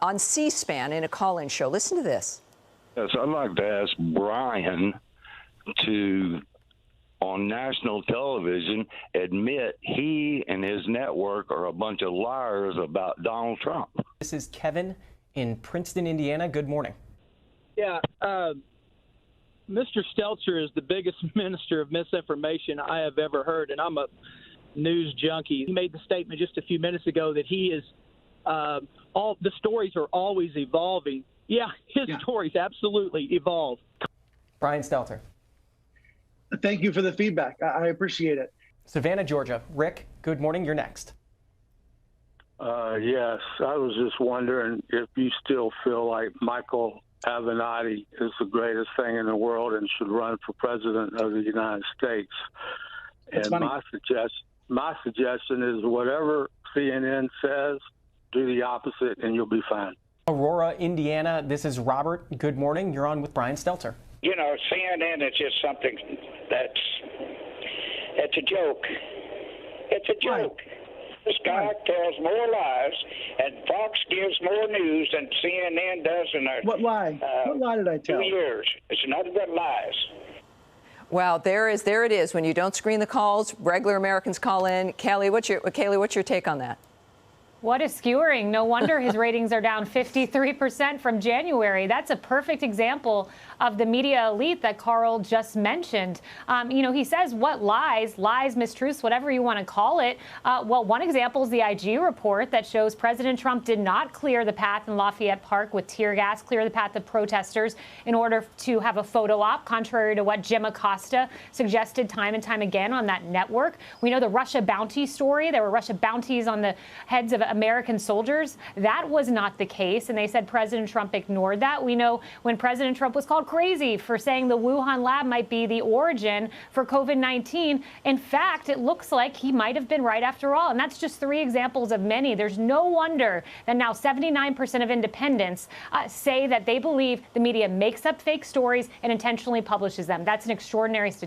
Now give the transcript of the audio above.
on C-SPAN in a call-in show. Listen to this. Yes, I'd like to ask Brian to, on national television, admit he and his network are a bunch of liars about Donald Trump. This is Kevin in Princeton, Indiana. Good morning. Yeah, Mr. Stelter is the biggest minister of misinformation I have ever heard, and I'm a news junkie. He made the statement just a few minutes ago that he is all the stories are always evolving. Yeah, his stories absolutely evolve. Brian Stelter. Thank you for the feedback. I appreciate it. Savannah, Georgia. Rick, good morning. You're next. Yes, I was just wondering if you still feel like Michael Avenatti is the greatest thing in the world and should run for president of the United States. That's and funny. my suggestion is whatever CNN says, do the opposite and you'll be fine. Aurora, Indiana. This is Robert. Good morning. You're on with Brian Stelter. You know, CNN is just something it's a joke. It's a joke. This guy tells more lies, and Fox gives more news than CNN does in their What lie? What lie did I tell? 2 years. It's nothing but lies. Well, there it is. When you don't screen the calls, regular Americans call in. Kaylee, what's your take on that? What a skewering. No wonder his ratings are down 53% from January. That's a perfect example of the media elite that Carl just mentioned. He says what lies, mistruths, whatever you want to call it. Well, one example is the IG report that shows President Trump did not clear the path in Lafayette Park with tear gas, clear the path of protesters in order to have a photo op, contrary to what Jim Acosta suggested time and time again on that network. We know the Russia bounty story. There were Russia bounties on the heads of American soldiers. That was not the case, and they said President Trump ignored that. We know when President Trump was called crazy for saying the Wuhan lab might be the origin for COVID-19. In fact, it looks like he might have been right after all, and that's just 3 examples of many. There's no wonder that now 79% of independents say that they believe the media makes up fake stories and intentionally publishes them. That's an extraordinary statistic.